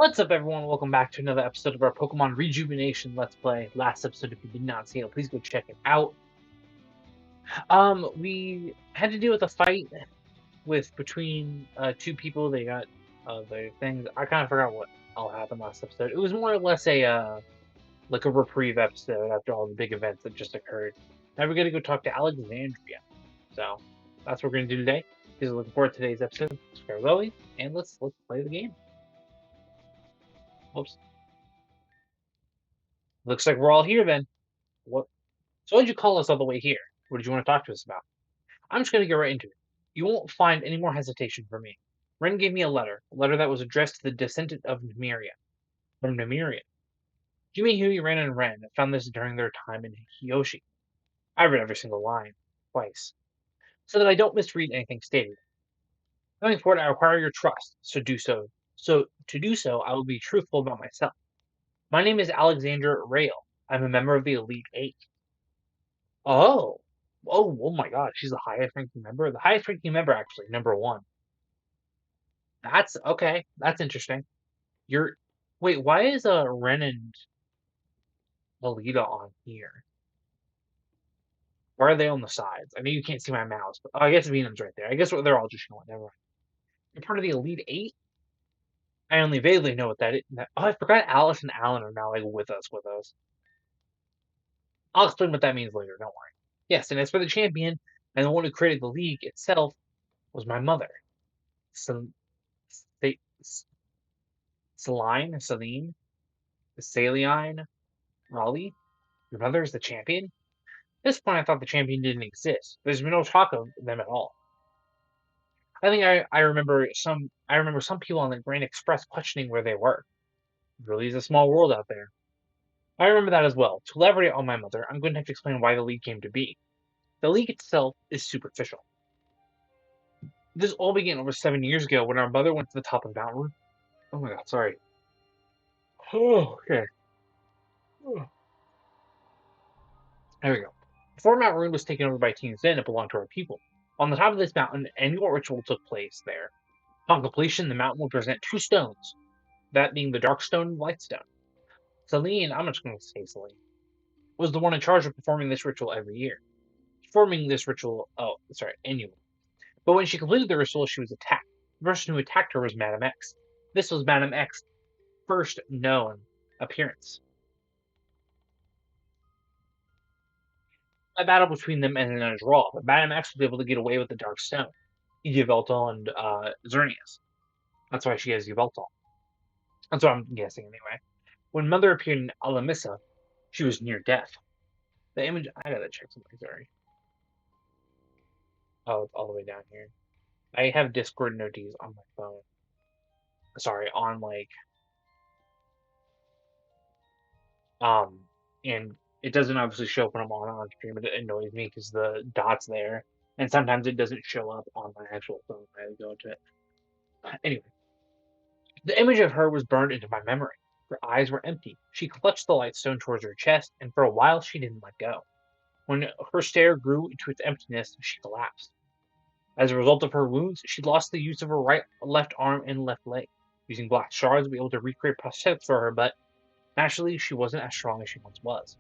What's up, everyone? Welcome back to another episode of our Pokemon Rejuvenation Let's Play. Last episode, if you did not see it, please go check it out. We had to deal with a fight with between two people. They got the things. I kind of forgot what all happened last episode. It was more or less a like a reprieve episode after all the big events that just occurred. Now we're gonna go talk to Alexandria. So that's what we're gonna do today. Just looking forward to today's episode. Farewell, and let's play the game. Oops. Looks like we're all here then. What? So why'd you call us all the way here? What did you want to talk to us about? I'm just going to get right into it. You won't find any more hesitation from me. Ren gave me a letter that was addressed to the descendant of Nymeria. From Nymeria. Jimmy, Huey, Ren, and Ren found this during their time in Hiyoshi. I read every single line, twice, so that I don't misread anything stated. Going forward, I require your trust, so do so. So, to do so, I will be truthful about myself. My name is Alexander Rail. I'm a member of the Elite Eight. Oh. Oh my god, she's the highest ranking member? The highest ranking member, actually, number one. That's okay. That's interesting. You're wait, why is Ren and Alita on here? Why are they on the sides? I know you can't see my mouse, but I guess Venom's right there. I guess they're all just showing. Never mind. You're part of the Elite Eight? I only vaguely know what that is. Oh, I forgot Alice and Alan are now like with us. I'll explain what that means later, don't worry. Yes, and as for the champion, and the one who created the league itself was my mother. Cel- Celine, Saline, Raleigh. Your mother is the champion? At this point, I thought the champion didn't exist. There's been no talk of them at all. I think I remember some people on the Grand Express questioning where they were. It really is a small world out there. I remember that as well. To elaborate on my mother, I'm going to have to explain why the League came to be. The League itself is superficial. This all began over 7 years ago when our mother went to the top of Mount Root. Oh my god, sorry. Oh, okay. There we go. Before Mount Rune was taken over by Team Zen, it belonged to our people. On the top of this mountain, an annual ritual took place there. Upon completion, the mountain would present two stones, that being the Dark Stone and Light Stone. Celine, I'm just going to say Celine, was the one in charge of performing this ritual every year. Performing this ritual, annually. But when she completed the ritual, she was attacked. The person who attacked her was Madame X. This was Madame X's first known appearance. A battle between them ended in a draw, but Madame X was able to get away with the Dark Stone. Yveltal and Xerneas. That's why she has Yveltal. That's what I'm guessing anyway. When Mother appeared in Alamissa, she was near death. The image, I gotta check something, sorry. Oh, it's all the way down here. I have Discord notices on my phone. Sorry, on like, um, and it doesn't obviously show up when I'm on stream, but it annoys me because the dot's there. And sometimes it doesn't show up on my actual phone when I go to it. Anyway, the image of her was burned into my memory. Her eyes were empty. She clutched the light stone towards her chest, and for a while she didn't let go. When her stare grew into its emptiness, she collapsed. As a result of her wounds, she lost the use of her left arm, and left leg. Using black shards, we were able to recreate prosthetics for her, but naturally, she wasn't as strong as she once was.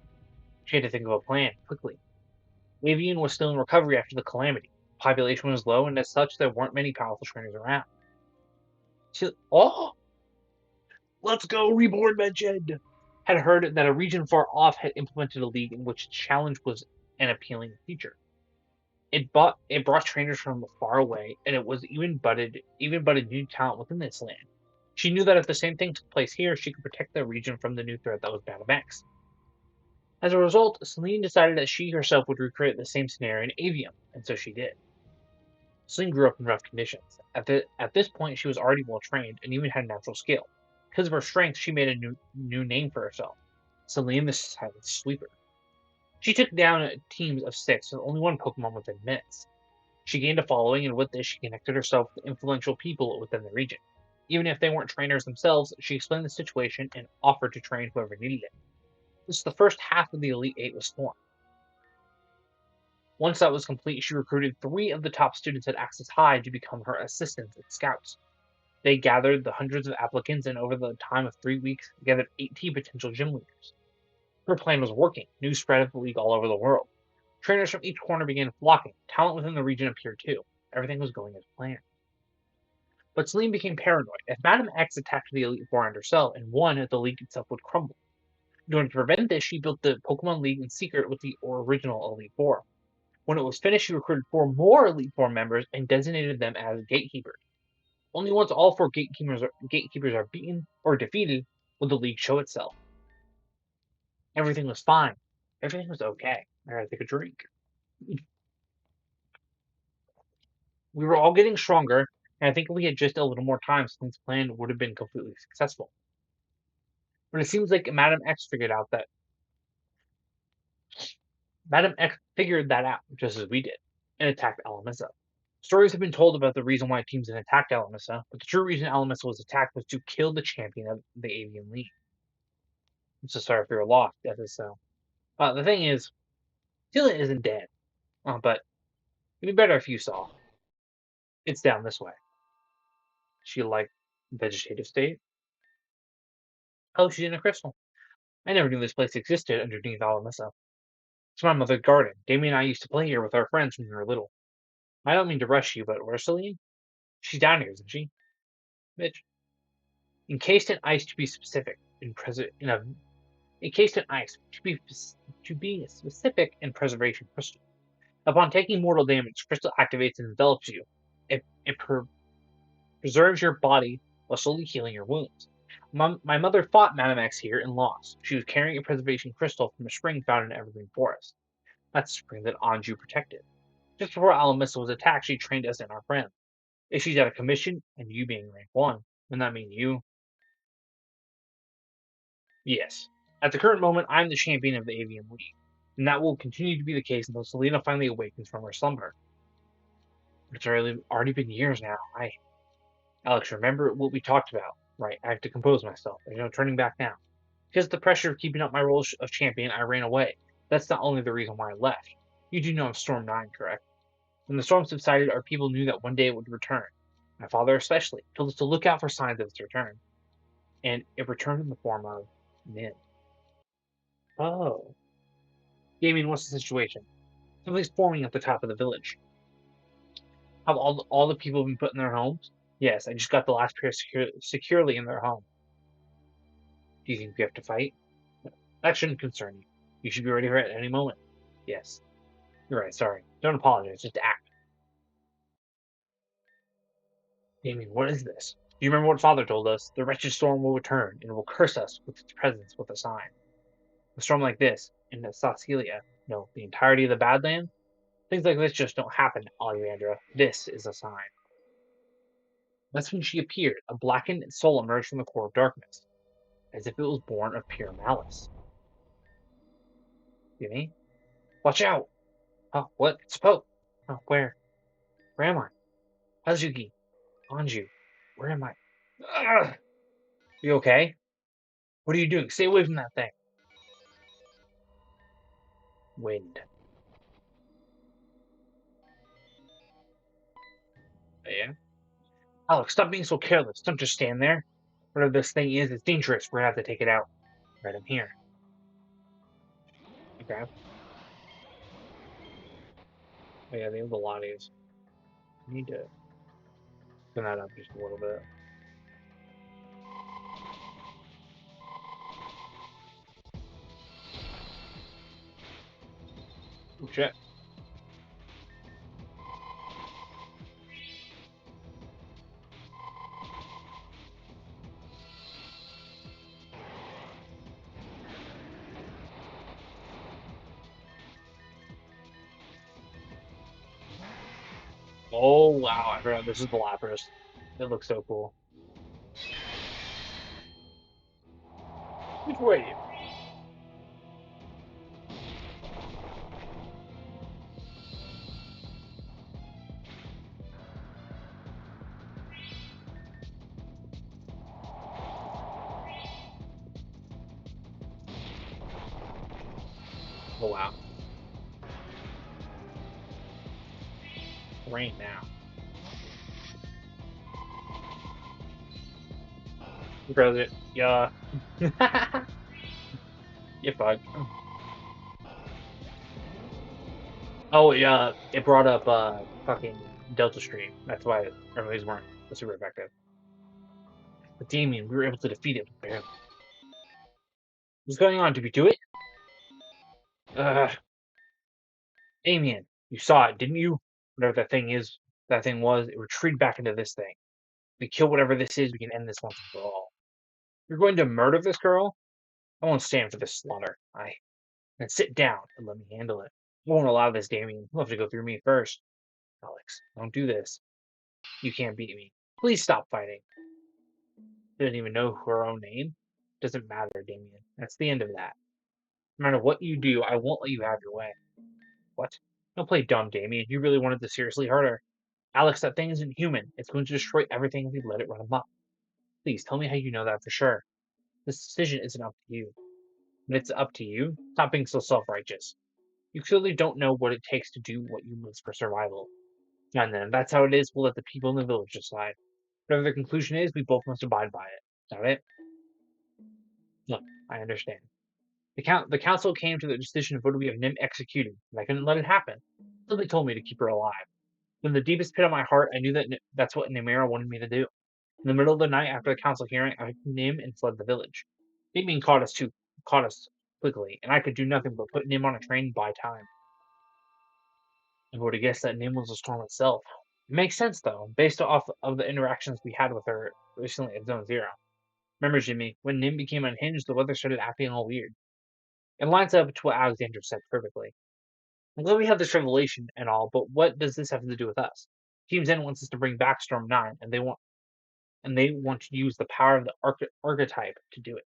She had to think of a plan, quickly. Avian was still in recovery after the calamity. Population was low, and as such, there weren't many powerful trainers around. Oh! Let's go, Reborn mentioned! Had heard that a region far off had implemented a league in which challenge was an appealing feature. It brought trainers from far away, and it was even budded new talent within this land. She knew that if the same thing took place here, she could protect the region from the new threat that was Battle Max. As a result, Celine decided that she herself would recreate the same scenario in Avium, and so she did. Celine grew up in rough conditions. At this point, she was already well trained and even had natural skill. Because of her strength, she made a new name for herself: Celine the Silent Sweeper. She took down teams of 6 with only one Pokemon within minutes. She gained a following, and with this, she connected herself with influential people within the region. Even if they weren't trainers themselves, she explained the situation and offered to train whoever needed it. This the first half of the Elite Eight was formed. Once that was complete, she recruited 3 of the top students at Axis High to become her assistants and scouts. They gathered the hundreds of applicants and over the time of 3 weeks gathered 18 potential gym leaders. Her plan was working. News spread of the league all over the world. Trainers from each corner began flocking. Talent within the region appeared too. Everything was going as planned. But Celine became paranoid. If Madame X attacked the Elite Four and herself and won, the league itself would crumble. In order to prevent this, she built the Pokemon League in secret with the original Elite Four. When it was finished, she recruited 4 more Elite Four members and designated them as gatekeepers. Only once all 4 gatekeepers are beaten or defeated will the league show itself. Everything was fine. Everything was okay. I gotta take a drink. We were all getting stronger, and I think if we had just a little more time, Slink's plan would have been completely successful. But it seems like Madame X figured that out just as we did, and attacked Alamissa. Stories have been told about the reason why teams had attacked Alamissa, but the true reason Alamissa was attacked was to kill the champion of the Avian League. I'm so sorry for your loss, that is so. The thing is, Celia isn't dead, but it'd be better if you saw. It's down this way. She like vegetative state? Oh, she's in a crystal. I never knew this place existed underneath Alamissa. It's my mother's garden. Damien and I used to play here with our friends when we were little. I don't mean to rush you, but where's Celine? She's down here, isn't she? Mitch. Encased in ice to be specific, encased in ice to be specific in preservation crystal. Upon taking mortal damage, crystal activates and envelops you. It preserves your body while slowly healing your wounds. My mother fought Madame X here and lost. She was carrying a preservation crystal from a spring found in Evergreen Forest. That's the spring that Anju protected. Just before Alamissa was attacked, she trained us and our friends. If she's out of commission, and you being rank 1, wouldn't that mean you? Yes. At the current moment, I'm the champion of the Avian League, and that will continue to be the case until Selena finally awakens from her slumber. It's already been years now. Alex, remember what we talked about, right? I have to compose myself. There's no turning back now. Because of the pressure of keeping up my role of champion, I ran away. That's not only the reason why I left. You do know I'm Storm 9, correct? When the storm subsided, our people knew that one day it would return. My father especially told us to look out for signs of its return. And it returned in the form of Nin. Oh. Gaming, what's the situation? Something's forming at the top of the village. Have all the people been put in their homes? Yes, I just got the last pair securely in their home. Do you think we have to fight? That shouldn't concern you. You should be ready for it at any moment. Yes. You're right, sorry. Don't apologize, just act. Damien, what is this? Do you remember what father told us? The wretched storm will return and will curse us with its presence with a sign. A storm like this, in the Saucelia, no, the entirety of the Badlands, things like this just don't happen, Alexandra. This is a sign. That's when she appeared. A blackened soul emerged from the core of darkness, as if it was born of pure malice. Jimmy? Watch out! Oh, what? It's Pope! Oh, where? Where am I? Hazuki! Anju! Where am I? Ugh! You okay? What are you doing? Stay away from that thing! Wind. Yeah? Alex, stop being so careless. Don't just stand there. Whatever this thing is, it's dangerous. We're gonna have to take it out. Right, I'm here. Okay. Oh, yeah, they have the Lotties. I need to turn that up just a little bit. Oh, shit. Oh, wow. I forgot this is the Lapras. It looks so cool. Which way? Oh, wow. Rain now. Brilliant. Yeah. You fuck. Oh yeah, it brought up fucking Delta Stream. That's why everybody's weren't super effective. But Damien, we were able to defeat it barely. What's going on? Did we do it? Damien, you saw it, didn't you? Whatever that thing was, it retreated back into this thing. We kill whatever this is, we can end this once and for all. You're going to murder this girl? I won't stand for this slaughter. Then sit down and let me handle it. I won't allow this, Damien. You'll have to go through me first. Alex, don't do this. You can't beat me. Please stop fighting. Didn't even know her own name? Doesn't matter, Damien. That's the end of that. No matter what you do, I won't let you have your way. What? Don't play dumb, Damien. You really wanted to seriously hurt her. Alex, that thing isn't human. It's going to destroy everything if we let it run amok. Please tell me how you know that for sure. This decision isn't up to you. When it's up to you, stop being so self-righteous. You clearly don't know what it takes to do what you must for survival. And then, if that's how it is, we'll let the people in the village decide. Whatever the conclusion is, we both must abide by it. Is that it? Look, I understand. The council came to the decision of voting we have Nim executed, and I couldn't let it happen. Something told me to keep her alive. In the deepest pit of my heart, I knew that that's what Nimera wanted me to do. In the middle of the night after the council hearing, I took Nim and fled the village. Damien caught us quickly, and I could do nothing but put Nim on a train and buy time. I would have guessed that Nim was a storm itself. It makes sense though, based off of the interactions we had with her recently at Zone Zero. Remember, Jimmy, when Nim became unhinged, the weather started acting all weird. It lines up to what Alexander said perfectly. I'm glad we have this revelation and all, but what does this have to do with us? Team Zen wants us to bring back Storm 9, and they want to use the power of the archetype to do it.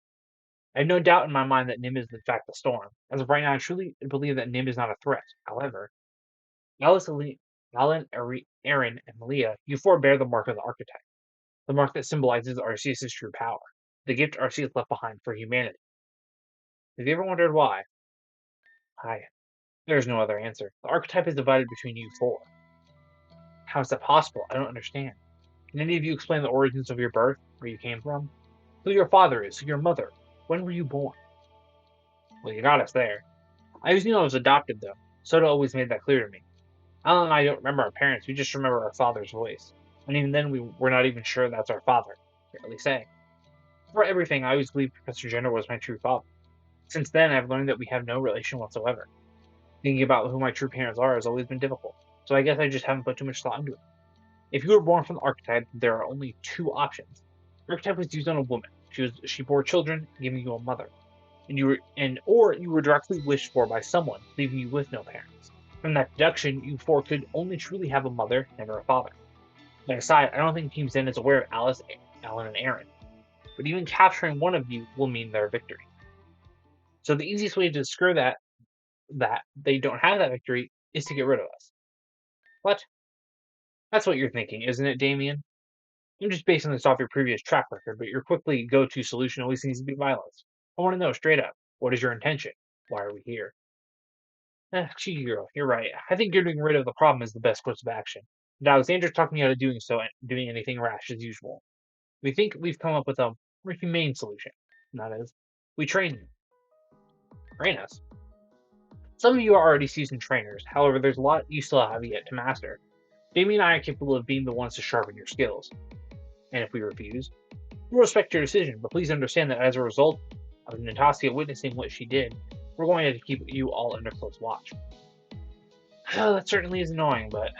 I have no doubt in my mind that Nim is in fact the storm. As of right now, I truly believe that Nim is not a threat. However, Alice, Alan, Aaron, and Malia, you four bear the mark of the archetype, the mark that symbolizes Arceus' true power, the gift Arceus left behind for humanity. Have you ever wondered why? There's no other answer. The archetype is divided between you four. How is that possible? I don't understand. Can any of you explain the origins of your birth, where you came from? Who your father is, who your mother? When were you born? Well, you got us there. I always knew I was adopted, though. Soda always made that clear to me. Alan and I don't remember our parents, we just remember our father's voice. And even then, we're not even sure that's our father. Can't really say. For everything, I always believed Professor Jenner was my true father. Since then, I've learned that we have no relation whatsoever. Thinking about who my true parents are has always been difficult, so I guess I just haven't put too much thought into it. If you were born from the archetype, there are only two options. The archetype was used on a woman. She bore children, giving you a mother. Or you were directly wished for by someone, leaving you with no parents. From that deduction, you four could only truly have a mother, never a father. That aside, I don't think Team Zen is aware of Alice, Alan, and Aaron. But even capturing one of you will mean their victory. So the easiest way to discover that they don't have that victory is to get rid of us. What? That's what you're thinking, isn't it, Damien? I'm just basing this off your previous track record, but your quickly go-to solution always seems to be violence. I want to know straight up, what is your intention? Why are we here? Cheeky girl, you're right. I think getting rid of the problem is the best course of action. And Alexander's talking me out of doing so and doing anything rash as usual. We think we've come up with a more humane solution. And that is, we train you. Train us? Some of you are already seasoned trainers, however, there's a lot you still have yet to master. Jamie and I are capable of being the ones to sharpen your skills. And if we refuse, we'll respect your decision, but please understand that as a result of Natasha witnessing what she did, we're going to keep you all under close watch. Well, that certainly is annoying, but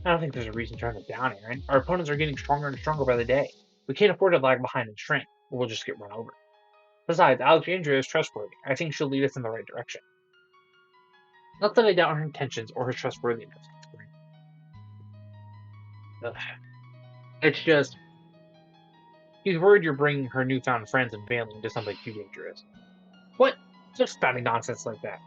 I don't think there's a reason to turn this down, Aaron. Our opponents are getting stronger and stronger by the day. We can't afford to lag behind in strength, or we'll just get run over. Besides, Alexandria is trustworthy. I think she'll lead us in the right direction. Not that I doubt her intentions or her trustworthiness. Ugh. It's just, he's worried you're bringing her newfound friends and family into something too dangerous. What? Just spouting nonsense like that.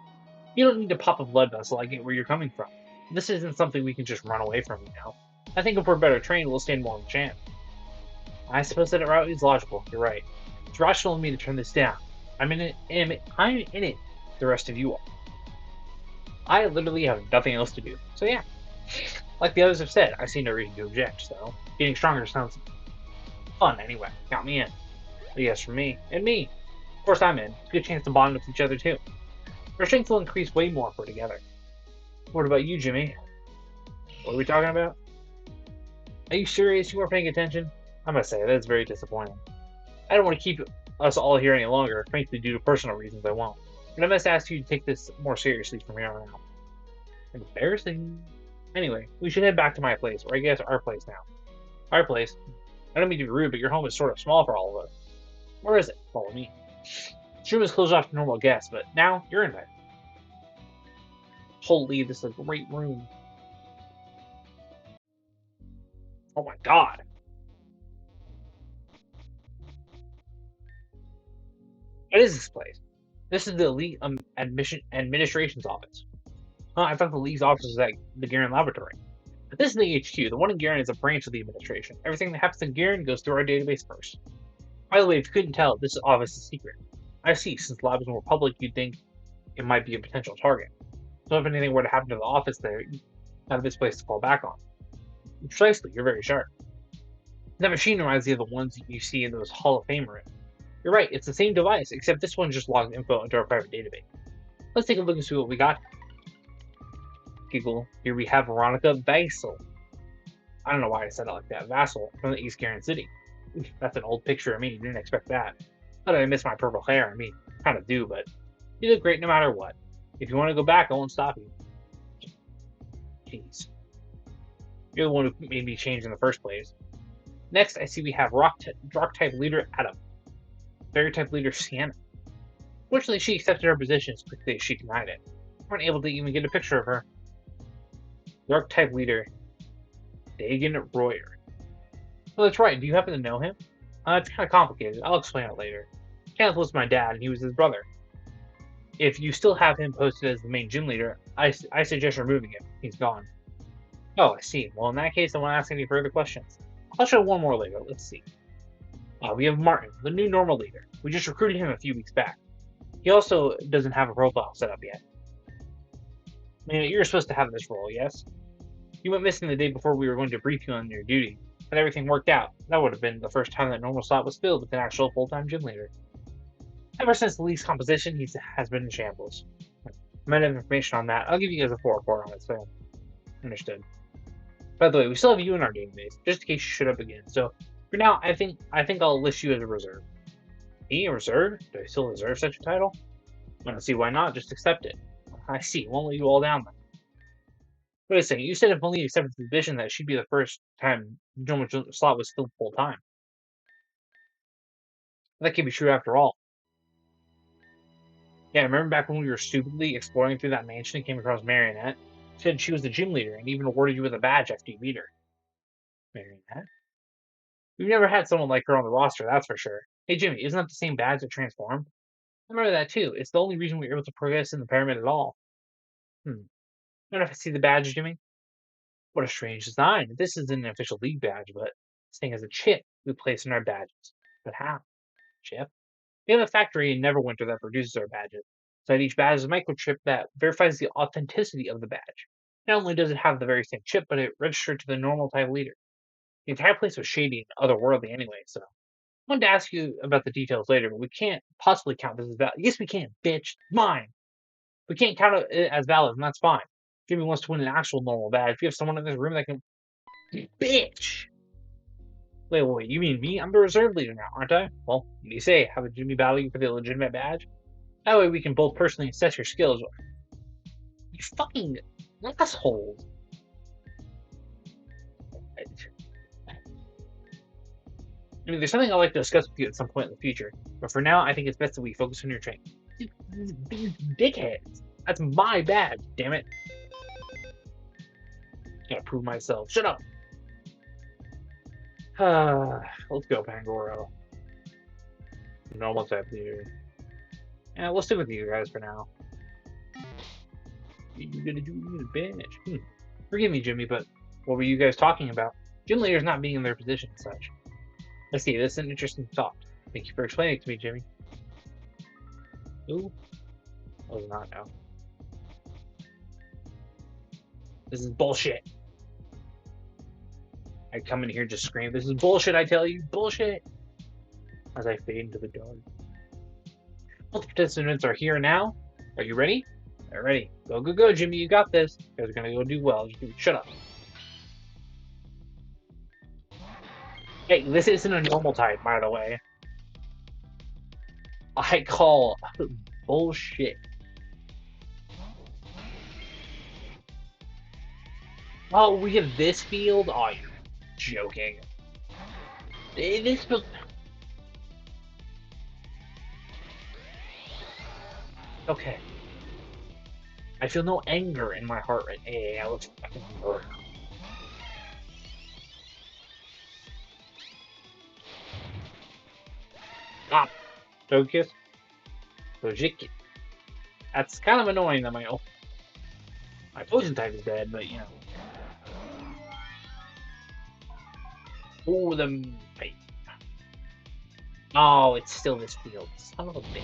You don't need to pop a blood vessel, I get where you're coming from. This isn't something we can just run away from, you know. I think if we're better trained, we'll stand more of a chance. I suppose that route is logical, you're right. It's rational of me to turn this down. I'm in it. The rest of you are. I literally have nothing else to do, so yeah. Like the others have said, I see no reason to object, so getting stronger sounds fun anyway. Count me in. A yes from me. And me. Of course I'm in. It's a good chance to bond with each other too. Our strength will increase way more if we're together. What about you, Jimmy? What are we talking about? Are you serious? You weren't paying attention? I must say, that's very disappointing. I don't want to keep us all here any longer. Frankly, due to personal reasons, I won't. But I must ask you to take this more seriously from here on out. Embarrassing. Anyway, we should head back to my place, or I guess our place now. Our place? I don't mean to be rude, but your home is sort of small for all of us. Where is it? Follow me. This room is closed off to normal guests, but now you're invited. Holy, this is a great room. Oh my god. What is this place? This is the Elite Admission Administration's office. Huh, I thought the League's office was at the Garen Laboratory. But this is the HQ. The one in Garen is a branch of the administration. Everything that happens in Garen goes through our database first. By the way, if you couldn't tell, this office is secret. I see, since the lab is more public, you'd think it might be a potential target. So if anything were to happen to the office there, you have this place to fall back on. Precisely, you're very sharp. That machine reminds me of the ones you see in those Hall of Fame rooms. You're right, it's the same device, except this one just logs info into our private database. Let's take a look and see what we got. Giggle. Here we have Veronica Vassal. I don't know why I said it like that. Vassal from the East Garen City. That's an old picture of me. You didn't expect that. Not that I miss my purple hair. I mean, kind of do, but you look great no matter what. If you want to go back, I won't stop you. Jeez. You're the one who made me change in the first place. Next, I see we have Rock-type leader Adam. Fairy-type leader Sienna. Fortunately, she accepted her position as quickly as she denied it. We weren't able to even get a picture of her. Rock-type leader Dagan Royer. Oh, that's right. Do you happen to know him? It's kind of complicated. I'll explain it later. Kenneth was my dad, and he was his brother. If you still have him posted as the main gym leader, I suggest removing him. He's gone. Oh, I see. Well, in that case, I won't ask any further questions. I'll show one more later. Let's see. We have Martin, the new normal leader. We just recruited him a few weeks back. He also doesn't have a profile set up yet. I mean, you're supposed to have this role, yes? You went missing the day before we were going to brief you on your duty, but everything worked out. That would have been the first time that normal slot was filled with an actual full-time gym leader. Ever since the league's composition, he has been in shambles. I might have information on that. I'll give you guys a full report on it, so understood. By the way, we still have you in our database, just in case you shoot up again. So for now, I think I'll list you as a reserve. Me, a reserve? Do I still deserve such a title? I don't see why not. Just accept it. I see. Won't let you all down then. Wait a second. You said if only accepted the position that she'd be the first time normal slot was still full time. That could be true after all. Yeah, remember back when we were stupidly exploring through that mansion and came across Marionette? She said she was the gym leader and even awarded you with a badge after you beat her. Marionette? We've never had someone like her on the roster, that's for sure. Hey Jimmy, isn't that the same badge that transformed? I remember that too. It's the only reason we were able to progress in the pyramid at all. I don't know if I see the badge, Jimmy. What a strange design. This isn't an official league badge, but this thing has a chip we place in our badges. But how? Chip? We have a factory in Neverwinter that produces our badges. Inside each badge is a microchip that verifies the authenticity of the badge. Not only does it have the very same chip, but it registered to the normal type leader. The entire place was shady and otherworldly anyway, so I wanted to ask you about the details later, but we can't possibly count this as valid. Yes, we can, bitch. Mine. We can't count it as valid, and that's fine. Jimmy wants to win an actual normal badge. If you have someone in this room that can. Bitch! Wait, you mean me? I'm the reserve leader now, aren't I? Well, what do you say? Have a Jimmy battle you for the legitimate badge? That way we can both personally assess your skills. You fucking assholes. I mean, there's something I'd like to discuss with you at some point in the future, but for now, I think it's best that we focus on your training. These dickheads. That's my badge, damn it. Gotta prove myself. Shut up. Let's go, Pangoro. Normal type leader. Yeah, we'll stick with you guys for now. You're gonna do me a bitch. Forgive me, Jimmy, but what were you guys talking about? Gym leaders not being in their position and such. I see, this is an interesting thought. Thank you for explaining it to me, Jimmy. Ooh. I was not now. This is bullshit. I come in here just scream, this is bullshit, I tell you. Bullshit. as I fade into the dark. Both participants are here now. Are you ready? All right, ready. Go, go, go, Jimmy. You got this. You guys are going to go do well. Shut up. Hey, this isn't a normal type, by the way. I call bullshit. Oh, we have this field? Oh, you're joking. This field. Okay. I feel no anger in my heart right now. Yeah, let's fucking murder. Stop. Focus. Dojiki. That's kind of annoying that my poison type is dead, but you know. Oh, the wait. Oh, it's still this field. Son of a bitch.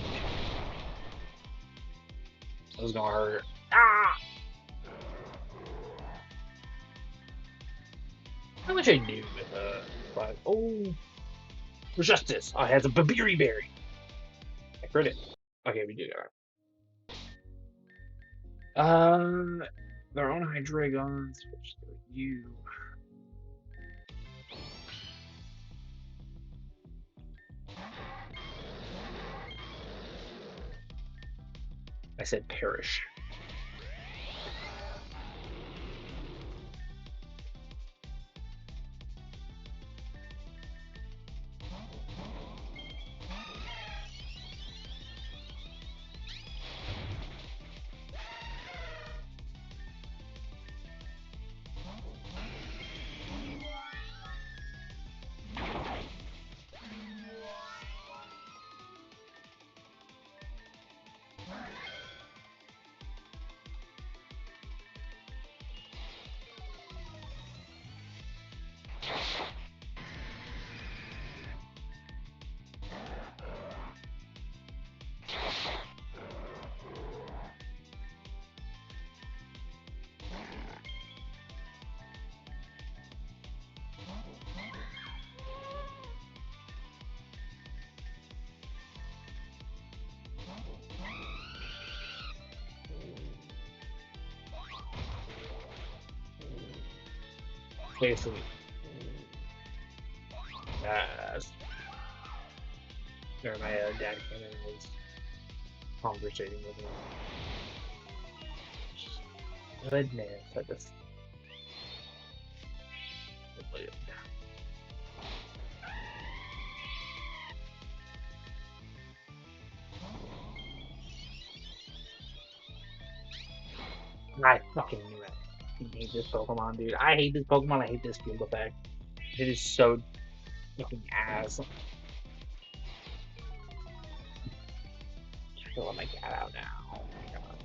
That was gonna hurt. Ah! How much I do with but oh, justice. I had a babiri berry. I crit it. Okay, we do got it. Their own Hydreigons, which are you. I said perish. Okay, so there my dad came in and was conversating with me. Goodness, I just I fucking knew it. I hate this Pokemon, dude. I hate this Pokemon. I hate this field effect. It is so fucking ass. I let my cat out now. Oh my god.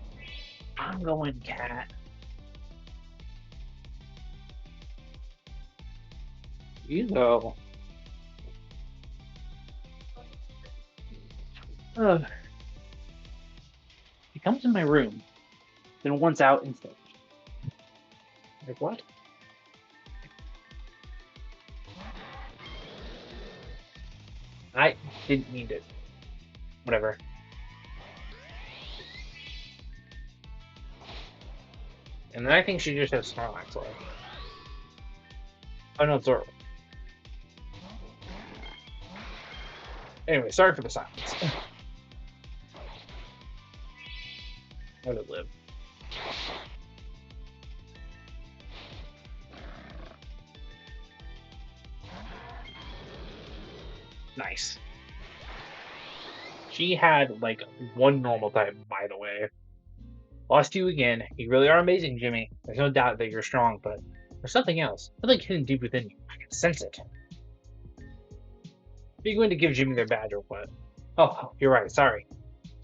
I'm going cat. You go. Ugh. He comes in my room, then wants out instantly. Like what? I didn't mean it. Whatever. And then I think she just has Snorlax left. Oh no, it's Zoro. Anyway, sorry for the silence. Let it live. Nice. She had like one normal type, by the way. Lost you again. You really are amazing, Jimmy. There's no doubt that you're strong, but there's something else. Something hidden deep within you. I can sense it. Are you going to give Jimmy their badge or what? Oh, you're right. Sorry.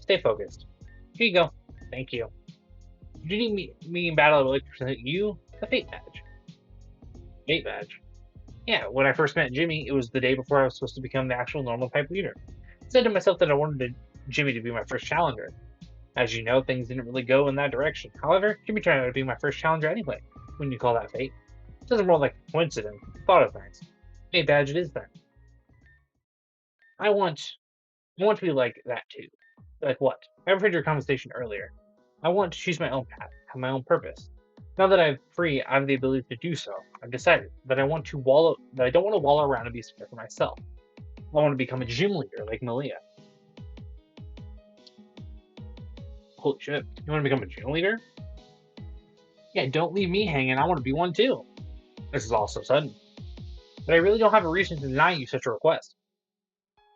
Stay focused. Here you go. Thank you. You didn't me in battle. I would like to present you the fate badge. Fate badge. Yeah, when I first met Jimmy, it was the day before I was supposed to become the actual normal type leader. I said to myself that I wanted Jimmy to be my first challenger. As you know, things didn't really go in that direction. However, Jimmy turned out to be my first challenger anyway. When you call that fate, it doesn't more like a coincidence. Thought of things. Fate badge it is then. I want to be like that too. Like what? I referred to your conversation earlier. I want to choose my own path, have my own purpose. Now that I'm free, I have the ability to do so. I've decided that I don't want to wallow around and be scared for myself. I want to become a gym leader like Malia. Holy shit. You want to become a gym leader? Yeah, don't leave me hanging. I want to be one too. This is all so sudden. But I really don't have a reason to deny you such a request.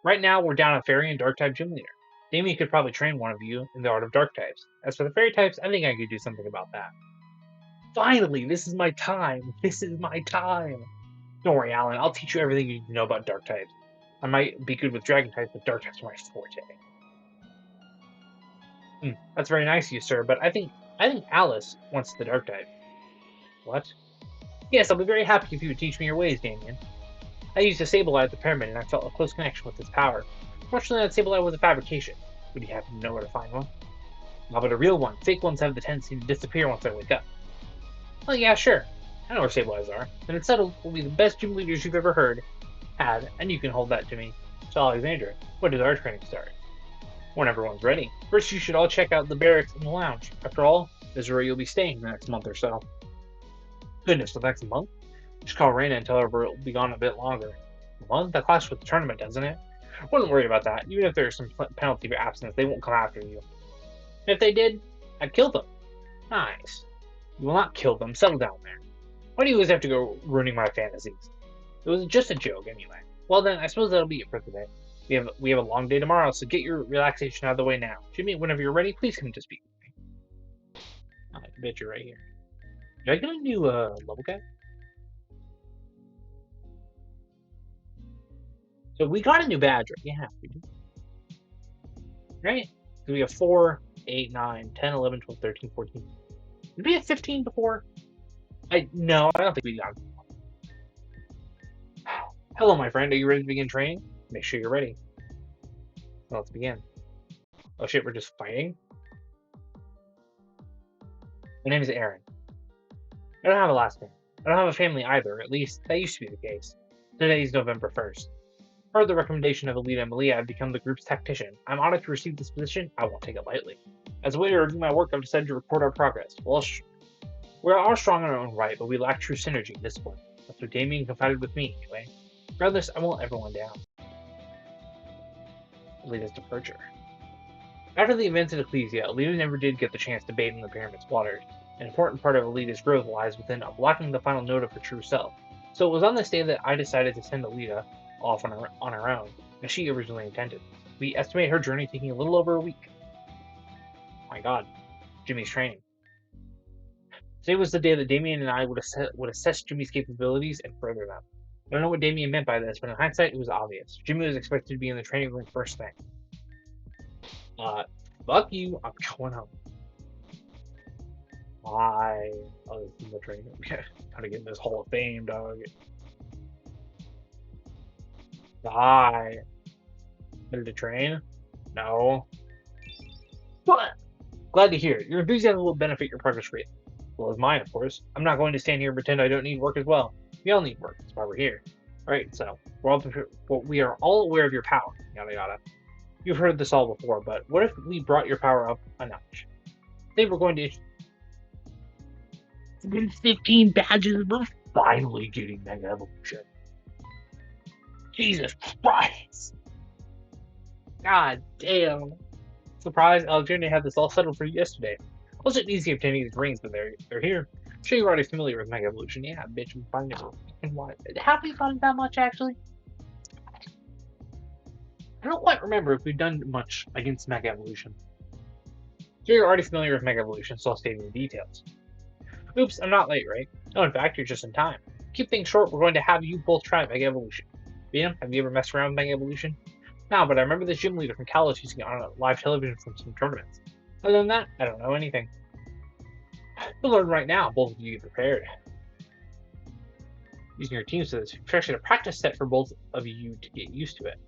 Right now, we're down a fairy and dark type gym leader. Damien could probably train one of you in the art of dark types. As for the fairy types, I think I could do something about that. Finally, this is my time. This is my time. Don't worry, Alan. I'll teach you everything you need to know about dark types. I might be good with dragon types, but dark types are my forte. That's very nice of you, sir, but I think Alice wants the dark type. What? Yes, I'll be very happy if you would teach me your ways, Damien. I used to Sableye the pyramid, and I felt a close connection with its power. Fortunately, that Sableye was a fabrication. Would you happen to know where to find one? Not but a real one. Fake ones have the tendency to disappear once I wake up. Oh yeah, sure. I know where Sableyes are. Then it's settled. We'll be the best gym leaders you've ever had, and you can hold that to me. So Alexandra, when does our training start? When everyone's ready. First, you should all check out the barracks and the lounge. After all, this is where you'll be staying the next month or so. Goodness, the next month? Just call Raina and tell her we'll be gone a bit longer. A month? That clashes with the tournament, doesn't it? Wouldn't worry about that. Even if there's some penalty for absence, they won't come after you. If they did, I'd kill them. Nice. You will not kill them. Settle down there. Why do you always have to go ruining my fantasies? It was just a joke, anyway. Well then, I suppose that'll be it for today. We have a long day tomorrow, so get your relaxation out of the way now. Jimmy, whenever you're ready, please come to speak with me. I bet you're right here. Did I get a new level cap? So we got a new badge, right? Yeah, we do. Right? So we have 4, 8, 9, 10, 11, 12, 13, 14. Did we have 15 before? No, I don't think we got it. Hello, my friend. Are you ready to begin training? Make sure you're ready. Well, let's begin. Oh shit, we're just fighting? My name is Aaron. I don't have a last name. I don't have a family either, at least that used to be the case. Today is November 1st. Per the recommendation of Alita and Malia, I've become the group's tactician. I'm honored to receive this position. I won't take it lightly. As a way to review my work, I've decided to report our progress. Well, we're all strong in our own right, but we lack true synergy and discipline. That's what Damien confided with me, anyway. Regardless, I won't let everyone down. Alita's departure. After the events at Ecclesia, Alita never did get the chance to bathe in the pyramid's waters. An important part of Alita's growth lies within unlocking the final note of her true self. So it was on this day that I decided to send Alita off on her own, as she originally intended. We estimate her journey taking a little over a week. My god, Jimmy's training. Today was the day that Damien and I would assess Jimmy's capabilities and further them. I don't know what Damien meant by this, but in hindsight, it was obvious. Jimmy was expected to be in the training room first thing. Fuck you, I'm going home. Why? Oh, this is the training room. Gotta get in this Hall of Fame, dog. Die. Ready to train? No. What? Glad to hear it. Your enthusiasm will benefit your progress greatly. Well as mine, of course. I'm not going to stand here and pretend I don't need work as well. We all need work. That's why we're here. Alright, so we are all aware of your power. Yada yada. You've heard this all before, but what if we brought your power up a notch? Today we're going to 15 badges. We're finally getting Mega Evolution. Jesus Christ. God damn. Surprise, Alexandria had this all settled for you yesterday. Wasn't easy obtaining these rings, but they're here. I'm sure you're already familiar with Mega Evolution. Yeah, bitch, we find it. And why? Have we found it that much, actually? I don't quite remember if we've done much against Mega Evolution. Sure, you're already familiar with Mega Evolution, so I'll state the details. Oops, I'm not late, right? No, in fact, you're just in time. Keep things short, we're going to have you both try Mega Evolution. Venom, have you ever messed around with Mega Evolution? No, but I remember this gym leader from Kalos using it on live television from some tournaments. Other than that, I don't know anything. You'll learn right now, both of you get prepared. Using your teams for this, you've actually a practice set for both of you to get used to it.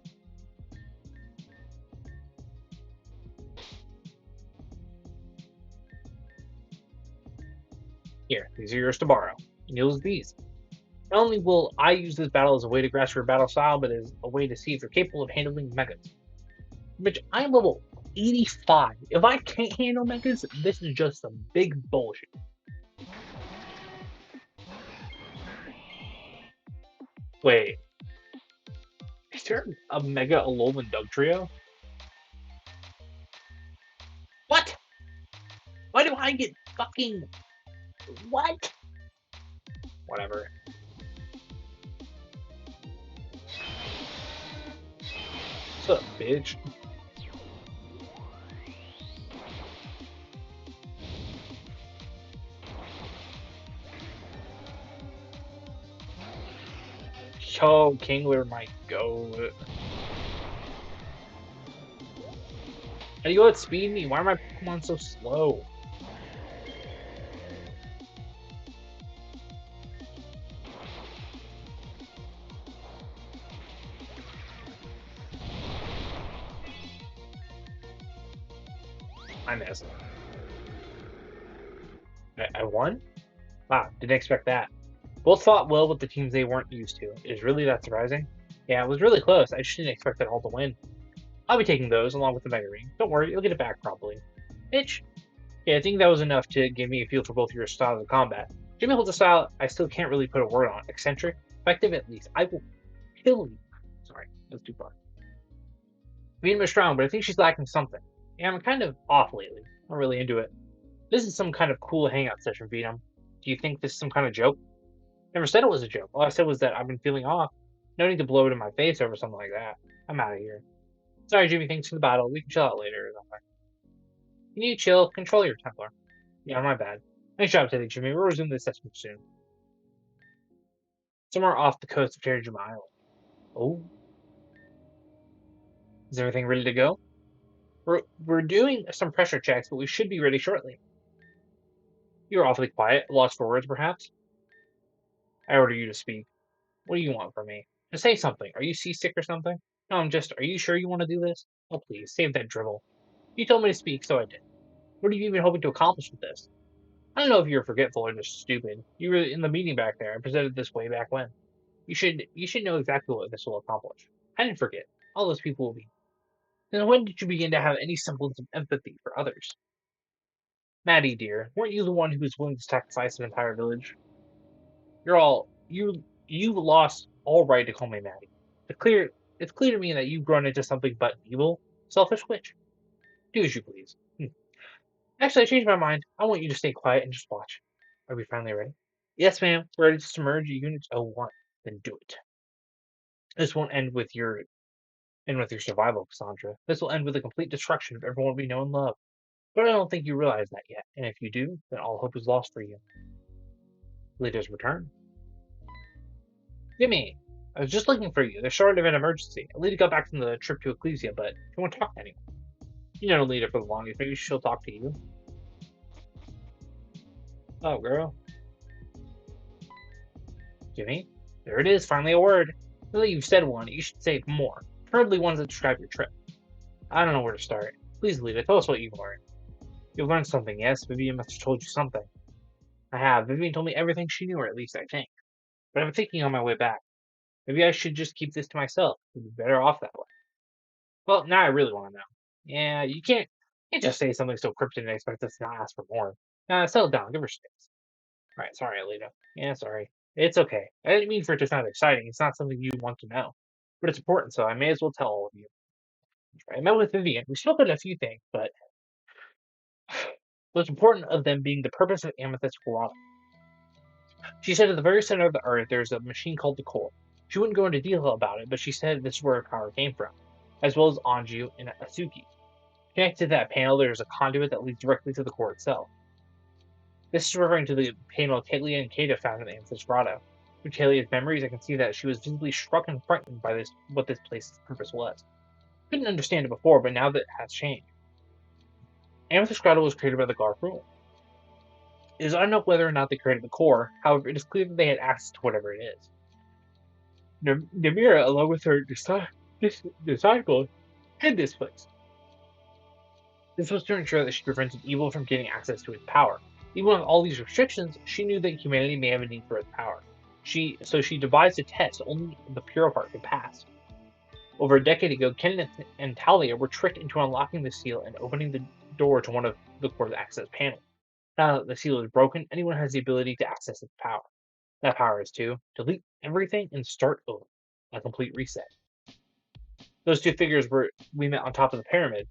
Here, these are yours to borrow. And you'll use these. Not only will I use this battle as a way to grasp your battle style, but as a way to see if you're capable of handling megas. Which I'm level 85. If I can't handle megas, this is just some big bullshit. Wait, is there a Mega Alolan Dugtrio? What? Why do I get fucking what? Whatever. What's up, bitch? Yo, Kingler might go. How do you outspeed me? Why are my Pokemon so slow? I missed. I won? Wow, didn't expect that. Both fought well with the teams they weren't used to. Is really that surprising? Yeah, it was really close. I just didn't expect it all to win. I'll be taking those along with the Mega Ring. Don't worry, you'll get it back probably. Bitch. Yeah, I think that was enough to give me a feel for both your styles of combat. Jimmy holds a style I still can't really put a word on. Eccentric, effective at least. I will kill you. Sorry, that's too far. Venom is strong, but I think she's lacking something. Yeah, I'm kind of off lately. I'm really into it. This is some kind of cool hangout session, Venom. Do you think this is some kind of joke? Never said it was a joke. All I said was that I've been feeling off. No need to blow it in my face over something like that. I'm out of here. Sorry, Jimmy. Thanks for the battle. We can chill out later. You need to chill. Control your temper. Yeah, my bad. Nice job today, Jimmy. We'll resume this session soon. Somewhere off the coast of Terajima Island. Oh, is everything ready to go? We're doing some pressure checks, but we should be ready shortly. You're awfully quiet. Lost for words, perhaps? I order you to speak. What do you want from me? Just say something. Are you seasick or something? No, I'm just. Are you sure you want to do this? Oh, please, save that drivel. You told me to speak, so I did. What are you even hoping to accomplish with this? I don't know if you're forgetful or just stupid. You were in the meeting back there. I presented this way back when. You should know exactly what this will accomplish. I didn't forget. All those people will be. Then when did you begin to have any semblance of empathy for others? Maddie, dear, weren't you the one who was willing to sacrifice an entire village? You lost all right to call me Maddie. It's clear to me that you've grown into something but an evil, selfish witch. Do as you please. Actually, I changed my mind. I want you to stay quiet and just watch. Are we finally ready? Yes, ma'am. We're ready to submerge Unit 01. Then do it. This won't end with your survival, Cassandra. This will end with the complete destruction of everyone we know and love. But I don't think you realize that yet, and if you do, then all hope is lost for you. Leader's return. Jimmy, I was just looking for you. There's sort of an emergency. Alita got back from the trip to Ecclesia, but she won't talk to anyone. You know Alita for the longest. Maybe she'll talk to you. Oh, girl. Jimmy, there it is. Finally a word. Now that you've said one, you should say more. Preferably ones that describe your trip. I don't know where to start. Please, Alita, tell us what you've learned. You've learned something, yes? Vivian must have told you something. I have. Vivian told me everything she knew, or at least I think. But I'm thinking on my way back. Maybe I should just keep this to myself. We'd be better off that way. Well, now I really want to know. Yeah, you can't just say something so cryptic and expect us to not ask for more. Settle down. Give her space. All right, sorry, Alita. Yeah, sorry. It's okay. I didn't mean for it to sound exciting. It's not something you want to know. But it's important, so I may as well tell all of you. I met with Vivian. We spoke on a few things, but what's important of them being the purpose of Amethyst Grotto. She said at the very center of the earth there's a machine called the core. She wouldn't go into detail about it, but she said this is where her power came from, as well as Anju and Asuki. Connected to that panel, there is a conduit that leads directly to the core itself. This is referring to the panel Talia and Kata found in the Amethyst Grotto. Through Talia's memories, I can see that she was visibly struck and frightened by what this place's purpose was. Couldn't understand it before, but now that it has changed. Amethyst Grotto was created by the Garth Rule. It is unknown whether or not they created the core, however, it is clear that they had access to whatever it is. Namira, along with her disciple, hid this place. This was to ensure that she prevented evil from getting access to its power. Even with all these restrictions, she knew that humanity may have a need for its power. So she devised a test only the pure heart could pass. Over a decade ago, Kenneth and Talia were tricked into unlocking the seal and opening the door to one of the core's access panels. Now that the seal is broken, anyone has the ability to access its power. That power is to delete everything and start over. A complete reset. Those two figures we met on top of the pyramid.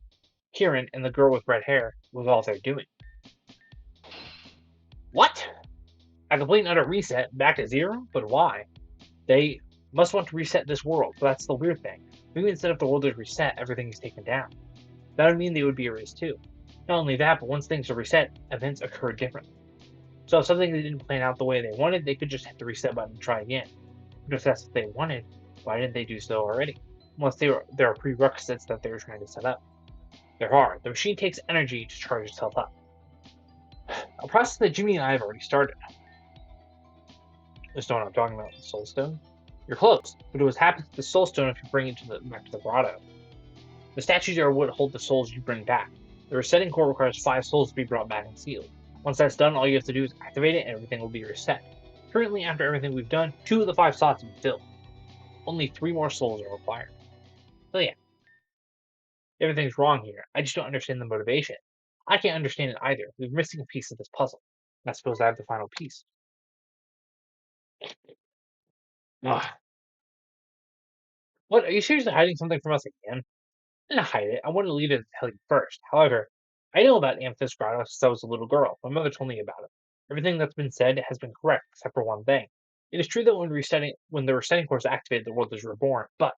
Kieran and the girl with red hair was all they're doing. What? A complete and utter reset, back to zero? But why? They must want to reset this world, but that's the weird thing. Maybe instead of the world is reset, everything is taken down. That would mean they would be erased too. Not only that, but once things are reset, events occur differently. So if something they didn't plan out the way they wanted, they could just hit the reset button and try again. But if that's what they wanted, why didn't they do so already? Unless there are prerequisites that they were trying to set up. There are. The machine takes energy to charge itself up. A process that Jimmy and I have already started. Just know what I'm talking about, the Soul Stone? You're close, but what happens to the Soul Stone if you bring it back to the grotto? The statues are what hold the souls you bring back. The resetting core requires 5 souls to be brought back and sealed. Once that's done, all you have to do is activate it and everything will be reset. Currently, after everything we've done, 2 of the 5 slots have been filled. Only 3 more souls are required. So yeah, everything's wrong here. I just don't understand the motivation. I can't understand it either. We're missing a piece of this puzzle. I suppose I have the final piece. Ugh. What, are you seriously hiding something from us again? I didn't hide it. I wanted to leave it to tell you first. However, I know about Amethyst Grotto since I was a little girl. My mother told me about it. Everything that's been said has been correct, except for one thing. It is true that when the resetting core is activated, the world is reborn, but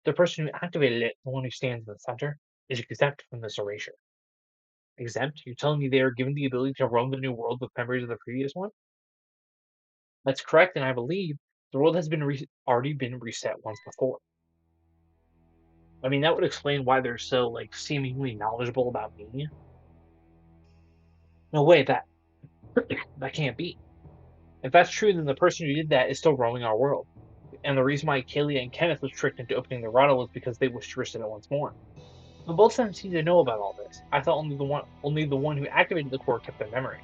the person who activated it, the one who stands in the center, is exempt from this erasure. Exempt? You're telling me they are given the ability to roam the new world with memories of the previous one? That's correct, and I believe the world has already been reset once before. I mean, that would explain why they're so, seemingly knowledgeable about me. No way, that can't be. If that's true, then the person who did that is still roaming our world. And the reason why Kaylee and Kenneth was tricked into opening the grotto was because they wished to reset it once more. But both of them seem to know about all this. I thought only the one who activated the core kept their memory.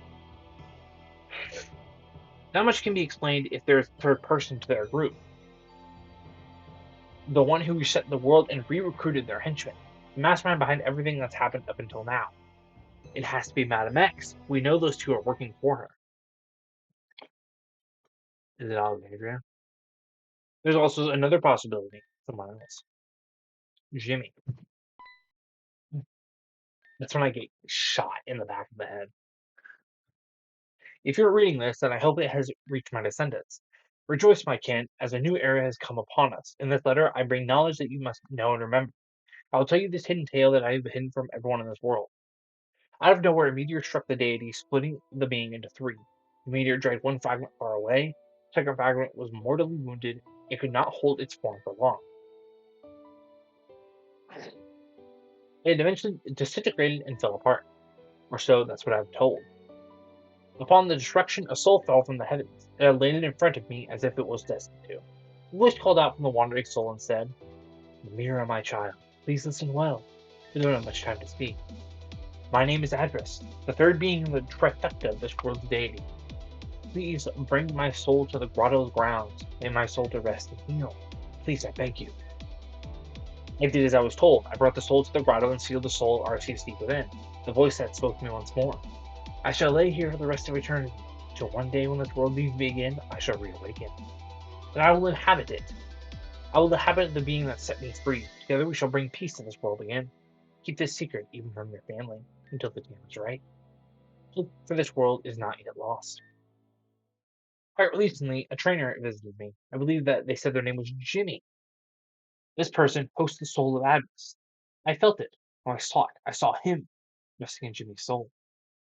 Not much can be explained if there's a third person to their group. The one who reset the world and re-recruited their henchmen. The mastermind behind everything that's happened up until now. It has to be Madame X. We know those two are working for her. Is it Alexandria? There's also another possibility. Someone else. Jimmy. That's when I get shot in the back of the head. If you're reading this, then I hope it has reached my descendants. Rejoice, my kin, as a new era has come upon us. In this letter, I bring knowledge that you must know and remember. I will tell you this hidden tale that I have hidden from everyone in this world. Out of nowhere, a meteor struck the deity, splitting the being into 3. The meteor dragged one fragment far away. The second fragment was mortally wounded and could not hold its form for long. It eventually disintegrated and fell apart. Or so, that's what I've told. Upon the destruction, a soul fell from the heavens. It had landed in front of me as if it was destined to. A voice called out from the wandering soul and said, "Mira, my child, please listen well. We don't have much time to speak. My name is Adris, the third being in the trifecta of this world's deity. Please bring my soul to the grotto's grounds. May my soul to rest and heal. Please, I beg you." I did as I was told. I brought the soul to the grotto and sealed the soul RC's deep within. The voice that spoke to me once more. I shall lay here for the rest of eternity, till one day when this world leaves me again, I shall reawaken. Then I will inhabit it. I will inhabit the being that set me free. Together we shall bring peace to this world again. Keep this secret, even from your family, until the time is right. Hope for this world is not yet lost. Quite recently, a trainer visited me. I believe that they said their name was Jimmy. This person hosts the soul of Adris. I felt it. When I saw it, I saw him resting in Jimmy's soul.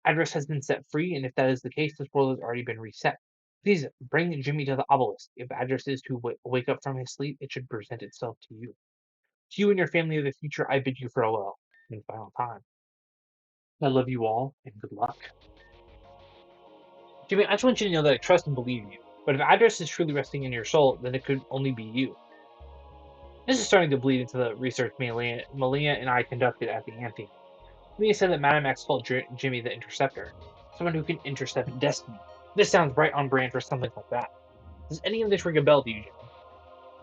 Adris has been set free, and if that is the case, this world has already been reset. Please bring Jimmy to the obelisk. If Adris is to wake up from his sleep, it should present itself to you. To you and your family of the future, I bid you farewell, in final time. I love you all, and good luck. Jimmy, I just want you to know that I trust and believe you. But if Adris is truly resting in your soul, then it could only be you. This is starting to bleed into the research Malia and I conducted at the Amphitheater. Malia said that Madame X called Jimmy the Interceptor, someone who can intercept destiny. This sounds right on brand for something like that. Does any of this ring a bell to you,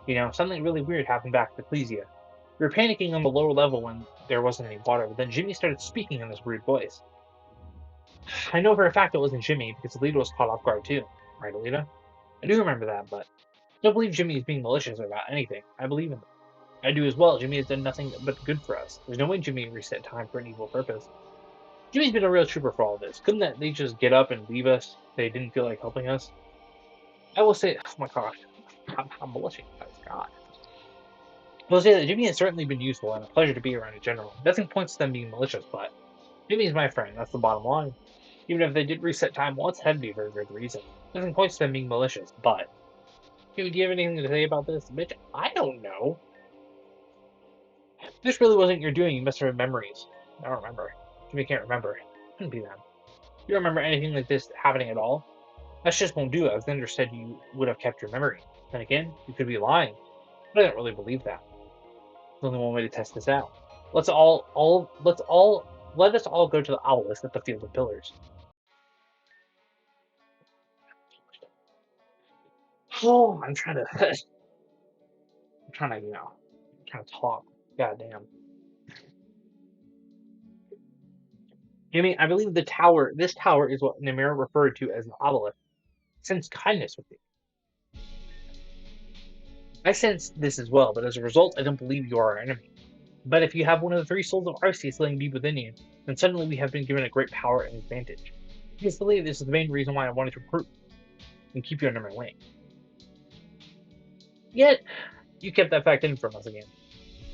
Jimmy? Something really weird happened back at the Ecclesia. We were panicking on the lower level when there wasn't any water, but then Jimmy started speaking in this weird voice. I know for a fact it wasn't Jimmy because Alita was caught off guard too. Right, Alita? I do remember that, but I don't believe Jimmy is being malicious about anything. I believe in him. I do as well. Jimmy has done nothing but good for us. There's no way Jimmy reset time for an evil purpose. Jimmy's been a real trooper for all this. Couldn't they just get up and leave us? They didn't feel like helping us. I will say, oh my gosh, I'm blushing, guys. God. I will say that Jimmy has certainly been useful and a pleasure to be around in general. Nothing points to them being malicious, but Jimmy's my friend. That's the bottom line. Even if they did reset time once, it had to be a very good reason. Nothing points to them being malicious, but Jimmy, do you have anything to say about this? Bitch, I don't know. This really wasn't your doing. You must have memories. I don't remember. Jimmy can't remember. Couldn't be them. You don't remember anything like this happening at all? That just won't do. Alexander said you would have kept your memory. Then again, you could be lying. But I don't really believe that. There's only one way to test this out. Let us all go to the obelisk at the Field of Pillars. Oh, I'm trying to talk. God damn. Jimmy, I believe this tower is what Namir referred to as the obelisk. Sense kindness with you. I sense this as well, but as a result, I don't believe you are our enemy. But if you have one of the three souls of Arceus laying deep within you, then suddenly we have been given a great power and advantage. Because believe this is the main reason why I wanted to recruit and keep you under my wing. Yet, you kept that fact hidden from us again.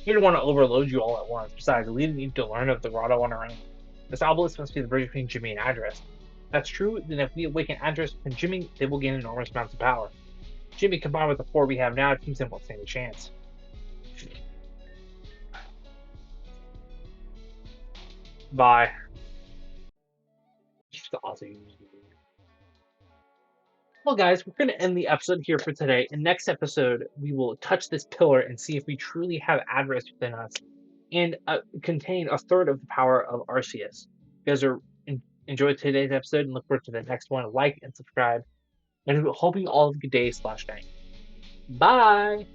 You didn't want to overload you all at once. Besides, we didn't need to learn of the grotto on our own. This obelisk must be the bridge between Jimmy and Address. If that's true, then if we awaken Address and Jimmy, they will gain enormous amounts of power. Jimmy, combined with the four we have now, teams him won't stand a chance. Bye. Awesome. Well, guys, we're going to end the episode here for today. In next episode, we will touch this pillar and see if we truly have Address within us and contain a third of the power of Arceus. You guys enjoyed today's episode and look forward to the next one. Like and subscribe. And hoping all of a good day /night. Bye.